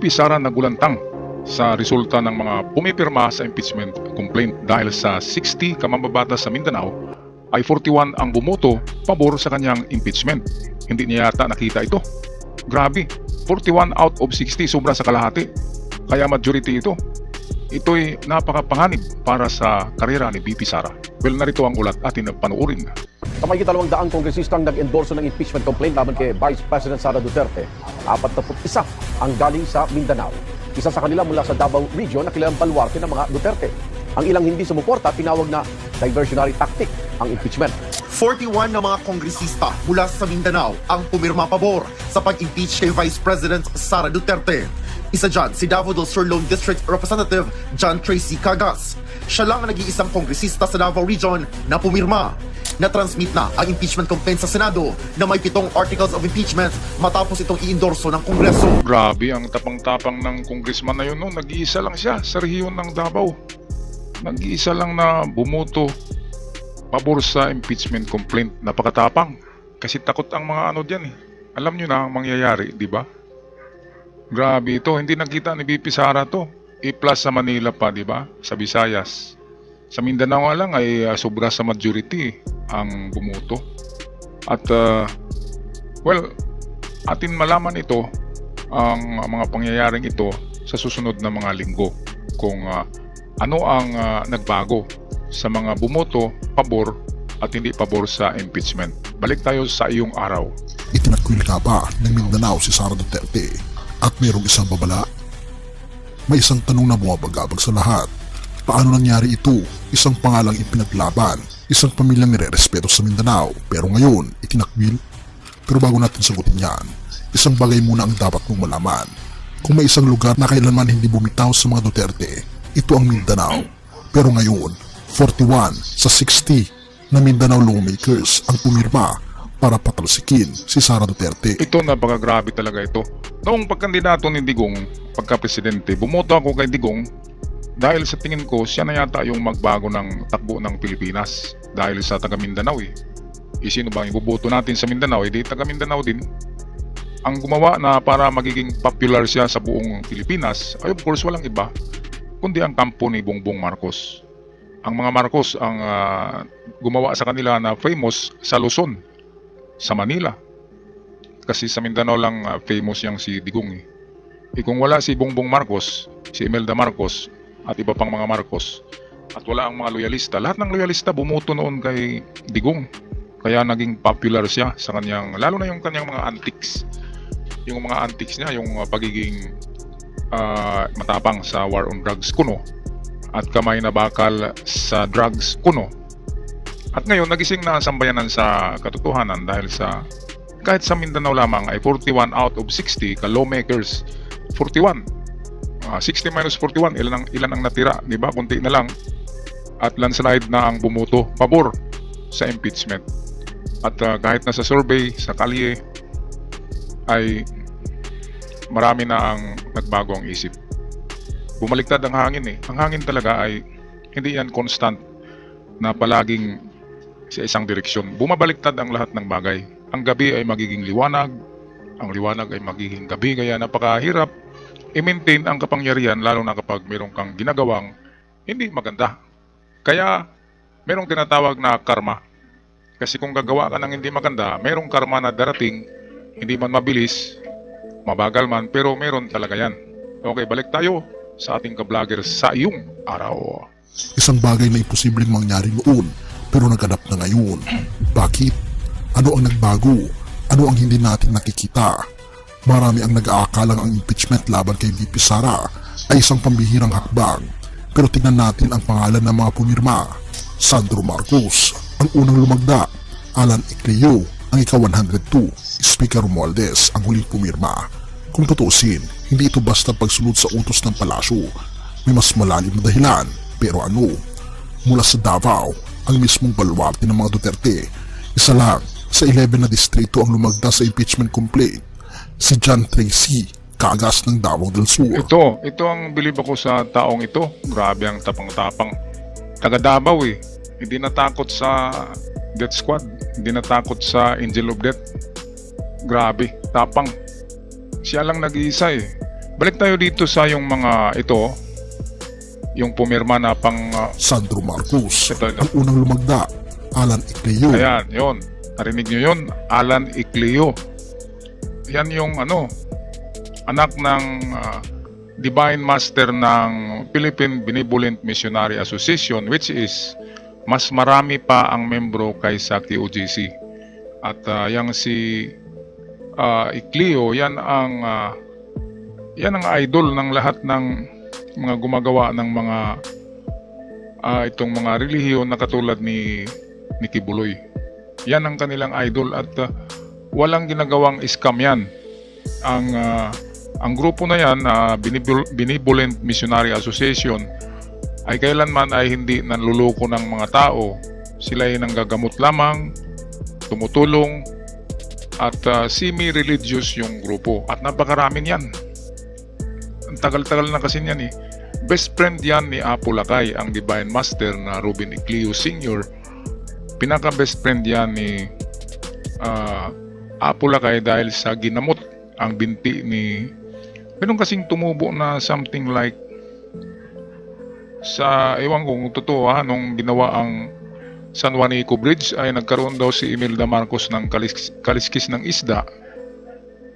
VP Sara nagulantang sa resulta ng mga pumipirma sa impeachment complaint dahil sa 60 kamambabatas sa Mindanao ay 41 ang bumoto pabor sa kanyang impeachment. Hindi niya yata nakita ito. Grabe, 41 out of 60, sobra sa kalahati. Kaya majority ito. Ito'y napakapanganib para sa karera ni VP Sara. Well, narito ang ulat atin na panuorin. Kamay 200 kongresistang nag-endorso ng impeachment complaint laban kay Vice President Sara Duterte. 41 ang galing sa Mindanao. Isa sa kanila mula sa Davao Region na kilalang baluarte ng mga Duterte. Ang ilang hindi sumuporta tinawag na diversionary tactic ang impeachment. 41 na mga kongresista mula sa Mindanao ang pumirma pabor sa pag-impeach kay Vice President Sara Duterte. Isa dyan si Davao del Sur Lone District Representative John Tracy Cagas. Siya lang ang nag-iisang kongresista sa Davao Region na pumirma. Na-transmit na ang impeachment complaint sa Senado na may 7 articles of impeachment matapos itong i-endorso ng Kongreso. Grabe ang tapang-tapang ng congressman na yun. No? Nag-iisa lang siya sa rehiyon ng Davao. Nag-iisa lang na bumoto pabor sa impeachment complaint. Napakatapang. Kasi takot ang mga ano dyan eh. Alam nyo na ang mangyayari, di ba? Grabe ito. Hindi nakita ni VP Sara to. I-plus sa Manila pa, di ba? Sa Visayas. Sa Mindanao nga lang ay sobra sa majority ang bumoto. At well, atin malaman ito, ang mga pangyayaring ito sa susunod na mga linggo. Kung ano ang nagbago sa mga bumoto pabor at hindi pabor sa impeachment. Balik tayo sa iyong araw. Itinakwil ka ba ng Mindanao si Sara Duterte at mayroong isang babala? May isang tanong na bumabagabag sa lahat. Paano nangyari ito? Isang pangalang ipinaglaban, isang pamilyang nire-respeto sa Mindanao, pero ngayon itinakwil? Pero bago natin sagutin yan, isang bagay muna ang dapat mong malaman. Kung may isang lugar na kailanman hindi bumitaw sa mga Duterte, ito ang Mindanao. Pero ngayon, 41 sa 60 na Mindanao lawmakers ang pumirma para patalsikin si Sara Duterte. Ito napakagrabe talaga ito. Noong pagkandidato ni Digong, pagka-presidente, bumoto ako kay Digong dahil sa tingin ko siya na yata yung magbago ng takbo ng Pilipinas dahil sa taga Mindanao eh. Sino ba ang iboboto natin sa Mindanao? Di taga Mindanao din. Ang gumawa na para magiging popular siya sa buong Pilipinas ay of course walang iba kundi ang kampo ni Bongbong Marcos. Ang mga Marcos ang gumawa sa kanila na famous sa Luzon, sa Manila. Kasi sa Mindanao lang famous yang si Digong eh. Kung wala si Bongbong Marcos, si Imelda Marcos at iba pang mga Marcos at wala ang mga loyalista, lahat ng loyalista bumoto noon kay Digong. Kaya naging popular siya sa kanyang, lalo na yung kanyang mga antics. Yung mga antics niya, yung pagiging matapang sa war on drugs kuno at kamay na bakal sa drugs kuno. At ngayon nagising na ang sambayanan sa katotohanan dahil sa kahit sa Mindanao lamang ay 41 out of 60 ka-lawmakers. 41. 60 minus 41, ilan ang natira, di ba? Kunti na lang. At landslide na ang bumoto pabor sa impeachment. At kahit na sa survey, sa kalye, ay marami na ang nagbago ang isip. Bumaliktad ang hangin eh. Ang hangin talaga ay hindi yan constant na palaging sa isang direksyon. Bumabaliktad ang lahat ng bagay. Ang gabi ay magiging liwanag, ang liwanag ay magiging gabi, kaya napakahirap i-maintain ang kapangyarihan lalo na kapag mayroong kang ginagawang hindi maganda. Kaya mayroong tinatawag na karma. Kasi kung gagawa ka ng hindi maganda, mayroong karma na darating, hindi man mabilis, mabagal man, pero mayroon talaga yan. Okay, balik tayo sa ating ka-vlogger sa iyong araw. Isang bagay na imposibleng mangyari noon, pero naganap na ngayon. Bakit? Ano ang nagbago? Ano ang hindi natin nakikita? Marami ang nag-aakalang ang impeachment laban kay VP Sara ay isang pambihirang hakbang. Pero tingnan natin ang pangalan ng mga pumirma. Sandro Marcos, ang unang lumagda. Alan Ecleo, ang ika-102. Speaker Romualdez, ang huling pumirma. Kung tutuusin, hindi ito basta pagsunod sa utos ng palasyo. May mas malalim na dahilan. Pero ano? Mula sa Davao, ang mismong baluarte ng mga Duterte. Isa lang sa 11 na distrito ang lumagda sa impeachment complaint. Si John Tracy Cagas ng Davao del Sur. Ito ang bilib ako sa taong ito. Grabe ang tapang-tapang. Taga Davao eh. Hindi natakot sa death squad. Hindi natakot sa angel of death. Grabe, tapang. Siya lang nag-iisa eh. Balik tayo dito sa yung mga ito, yung pumirma na pang Sandro Marcos, Ito. ang unang lumagda, Alan Icleo, ayan, yon. Narinig nyo yun? Alan Icleo. Yan yung anak ng Divine Master ng Philippine Benevolent Missionary Association, which is mas marami pa ang membro kaysa QOGC. At yang si Icleo, yan ang idol ng lahat ng mga gumagawa ng mga itong mga relihiyon na katulad ni Kibuloy. Yan ang kanilang idol at walang ginagawang scam yan. Ang grupo na yan, Benevolent Missionary Association, ay kailanman ay hindi nanluloko ng mga tao. Sila ay nanggagamot lamang, tumutulong, at semi-religious yung grupo. At napakaraming yan. Ang tagal-tagal na kasi yan eh. Best friend yan ni Apo Lakay, ang Divine Master na Ruben Icleo Sr. Pinaka-best friend yan ni Apo Lakay dahil sa ginamot ang binti ni... Ganun kasing tumubo na something like sa, ewan kung totoo nung ginawa ang San Juanico Bridge ay nagkaroon daw si Imelda Marcos ng kaliskis ng isda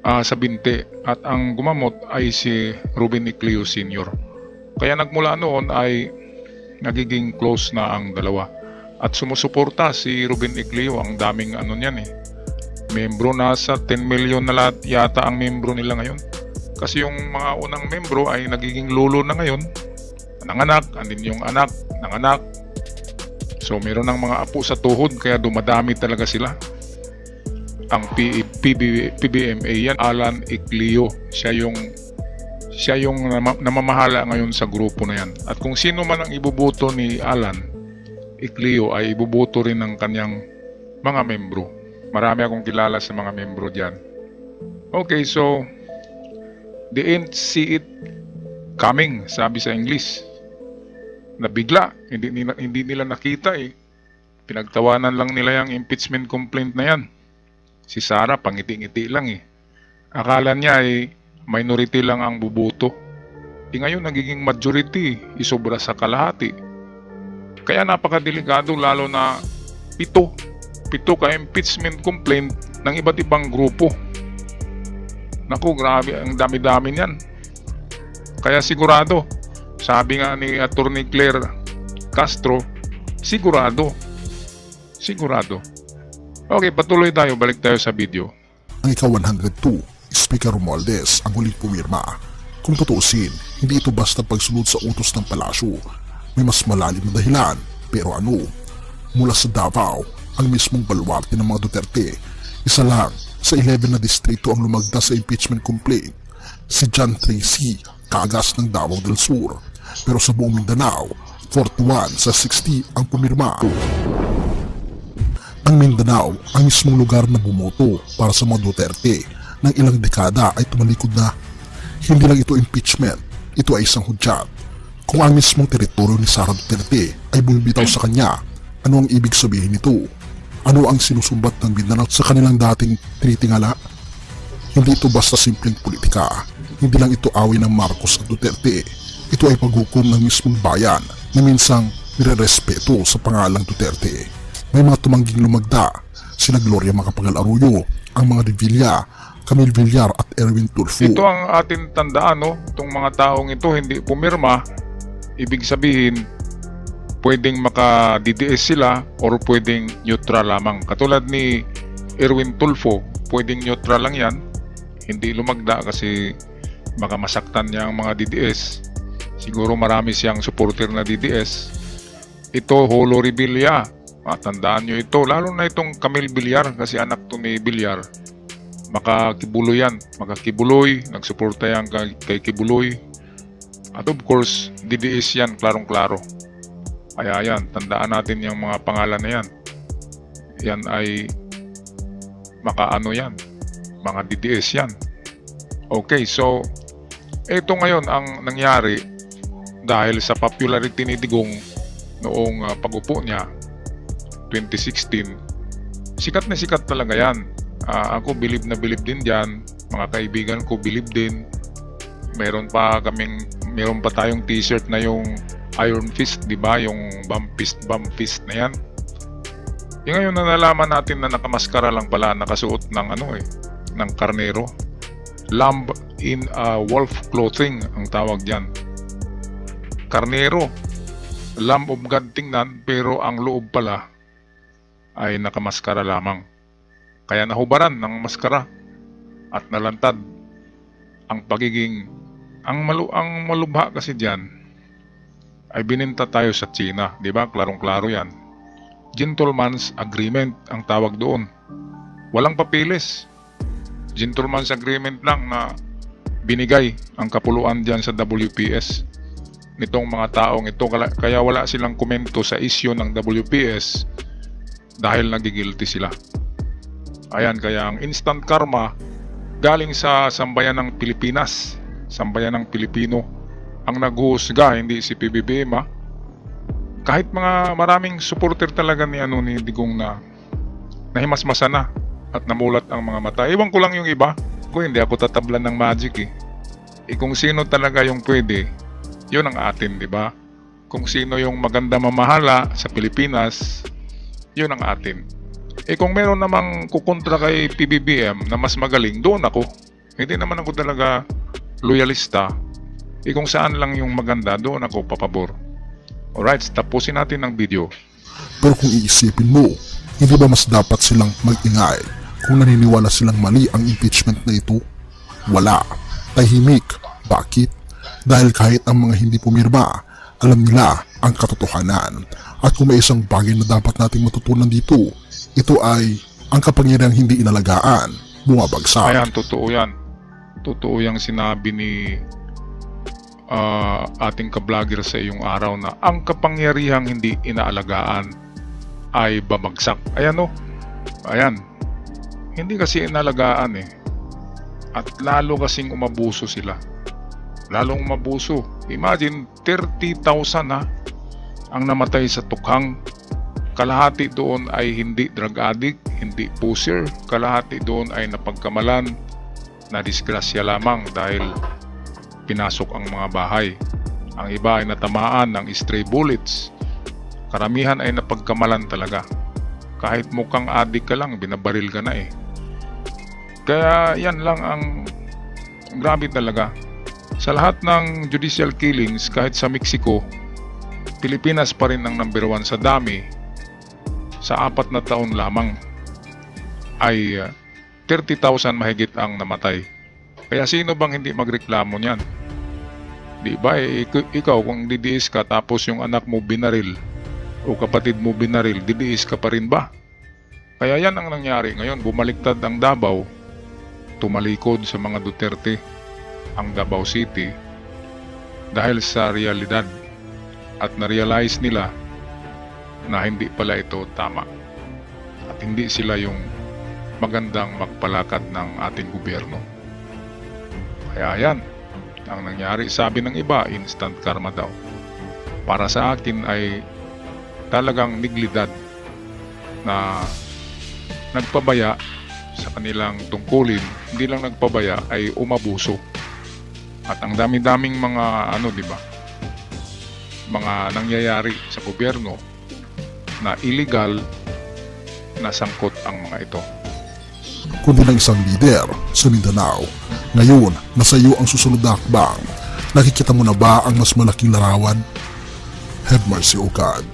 sa binti at ang gumamot ay si Ruben Icleo Sr. Kaya nagmula noon ay nagiging close na ang dalawa at sumusuporta si Ruben Icleo. Ang daming niyan eh, membro, nasa 10 million na lahat yata ang membro nila ngayon kasi yung mga unang membro ay nagiging lolo na ngayon, nanganak, andin yung anak, nanganak. So meron ng mga apo sa tuhod kaya dumadami talaga sila. Ang PBMA yan, Alan Icleo, siya yung namamahala ngayon sa grupo na yan. At kung sino man ang ibuboto ni Alan Icleo ay ibuboto rin ng kanyang mga membro. Marami akong kilala sa mga membro diyan. Okay, so they ain't see it coming, sabi sa English. Nabigla, hindi nila nakita eh. Pinagtawanan lang nila yung impeachment complaint na yan. Si Sara pangiti-ngiti lang eh. Akala niya ay minority lang ang buboto. Ngayon nagiging majority, isobra sa kalahati. Kaya napakadelikado lalo na pito ka impeachment complaint ng iba't ibang grupo. Naku, grabe, ang dami-dami niyan. Kaya sigurado, sabi nga ni Attorney Claire Castro, sigurado. Okay, patuloy tayo. Balik tayo sa video. ang ika-102, Speaker Romualdez ang huling pumirma. Kung tutuusin, hindi ito basta pagsunod sa utos ng palasyo. May mas malalim na dahilan, pero ano? Mula sa Davao, ang mismong baluarte ng mga Duterte, isa lang sa 11 na distrito ang lumagda sa impeachment complaint, si John Tracy, Cagas ng Davao del Sur. Pero sa buong Mindanao, 41 sa 60 ang pumirma. Ang Mindanao ang mismong lugar na bumoto para sa mga Duterte ng ilang dekada ay tumalikod na. Hindi lang ito impeachment, ito ay isang hudyat. Kung ang mismong teritoryo ni Sara Duterte ay bumibitaw sa kanya, ano ang ibig sabihin nito? Ano ang sinusumbat ng Mindanao sa kanilang dating tinitingala? Hindi ito basta simpleng politika. Hindi lang ito away ng Marcos at Duterte. Ito ay paghukom ng mismong bayan na minsang nirerespeto sa pangalang Duterte. May mga tumangging lumagda, sina Gloria Macapagal Arroyo, ang mga Revilla, Camille Villar at Erwin Tulfo. Ito ang atin tandaan, no? Itong mga taong ito hindi pumirma, ibig sabihin pwedeng maka-DDS sila or pwedeng neutral lamang. Katulad ni Erwin Tulfo, pwedeng neutral lang yan, hindi lumagda kasi baka masaktan niya ang mga DDS. Siguro marami siyang supporter na DDS. Ito, Holo Revilla, tandaan nyo ito, lalo na itong Camille Villar kasi anak to ni Villar. Makakibuloy yan, makakibuloy, nagsuporta yan kay Kibuloy. At of course, DDS yan, klarong-klaro. Kaya yan, tandaan natin yung mga pangalan na yan. Yan ay makaano yan, mga DDS yan. Okay, so ito ngayon ang nangyari dahil sa popularity ni Digong noong pag-upo niya 2016. Sikat na sikat talaga yan. Ako bilib na bilib din dyan, mga kaibigan ko bilib din. Meron pa tayong t-shirt na yung Iron Fist, di ba? Yung bump fist na yan. Yung ngayon na nalaman natin na nakamaskara lang pala, nakasuot ng ng karnero. Lamb in wolf clothing ang tawag diyan. Karnero, Lamb of God tingnan, pero ang loob pala ay nakamaskara lamang. Kaya nahubaran ng maskara at nalantad ang pagiging ang malubha kasi diyan ay bininta tayo sa China, di ba? Klarong-klaro yan. Gentleman's agreement ang tawag doon. Walang papilis. Gentleman's agreement lang na binigay ang kapuluan diyan sa WPS nitong mga taong ito. Kaya wala silang komento sa issue ng WPS dahil nagigilty sila. Ayan, kaya ang instant karma galing sa sambayan ng Pilipinas, sambayan ng Pilipino ang naghuhusga, hindi si PBBM. Kahit maraming supporter talaga ni Digong na nahimasmasa na at namulat ang mga mata. Iwan ko lang yung iba. Hindi ako tatablan ng magic eh. Kung sino talaga yung pwede, yun ang atin, di ba? Kung sino yung maganda mamahala sa Pilipinas, yun ang atin. Kung meron namang kukontra kay PBBM na mas magaling, doon ako. Hindi naman ako talaga loyalista. Kung saan lang yung maganda, doon ako papabor. Alright, tapusin natin ang video. Pero kung iisipin mo, hindi ba mas dapat silang mag-ingay kung naniniwala silang mali ang impeachment na ito? Wala. Tahimik. Bakit? Dahil kahit ang mga hindi pumirma, alam nila ang katotohanan. At kung may isang bagay na dapat nating matutunan dito, ito ay ang kapangyarihang hindi inalagaan, bumabagsak. Ayan, totoo yan. Totoo yung sinabi ni ating ka-vlogger sa iyong araw na ang kapangyarihang hindi inaalagaan ay babagsak. Ayan o. Ayan. Hindi kasi inalagaan eh. At lalo kasing umabuso sila. Lalong umabuso. Imagine, 30,000 ang namatay sa tukhang. Kalahati doon ay hindi drug addict, hindi pusher. Kalahati doon ay napagkamalan, na disgrasya lamang dahil pinasok ang mga bahay. Ang iba ay natamaan ng stray bullets. Karamihan ay napagkamalan talaga. Kahit mukhang addict ka lang, binabaril ka na eh. Kaya yan lang ang grabe talaga. Sa lahat ng judicial killings, kahit sa Mexico, Pilipinas pa rin ang number 1 sa dami. Sa 4 na taon lamang ay 30,000 mahigit ang namatay. Kaya sino bang hindi magreklamo niyan? Di ba ikaw kung didiis ka tapos yung anak mo binaril o kapatid mo binaril, didiis ka pa rin ba? Kaya yan ang nangyari ngayon. Bumaliktad ang Davao, tumalikod sa mga Duterte ang Davao City dahil sa realidad at na-realize nila na hindi pala ito tama at hindi sila yung magandang magpalakad ng ating gobyerno. Kaya yan ang nangyari. Sabi ng iba, instant karma daw. Para sa akin ay talagang neglidad na nagpabaya sa kanilang tungkulin. Hindi lang nagpabaya, ay umabuso. At ang dami-daming mga di ba? Mga nangyayari sa gobyerno na illegal na sangkot ang mga ito. Kundi ng isang lider sa Mindanao. Ngayon, nasa iyo ang susunod na hakbang. Nakikita mo na ba ang mas malaking larawan? Have mercy, O God.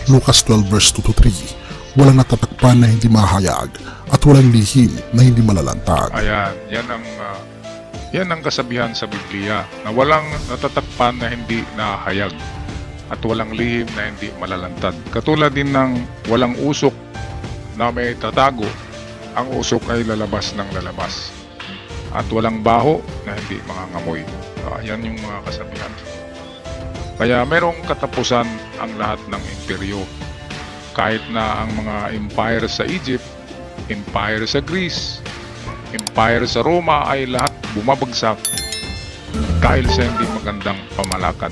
Lucas 12 verse 2-3. Walang natatakpan na hindi mahayag at walang lihim na hindi malalantad. Ayan, yan ang kasabihan sa Biblia na walang natatakpan na hindi nahayag at walang lihim na hindi malalantad. Katulad din ng walang usok na may tatago, ang usok ay lalabas ng lalabas. At walang baho na hindi mangangamoy. Yan yung mga kasabihan. Kaya merong katapusan ang lahat ng imperyo. Kahit na ang mga empire sa Egypt, empire sa Greece, empire sa Roma ay lahat bumabagsak dahil sa hindi magandang pamalakad.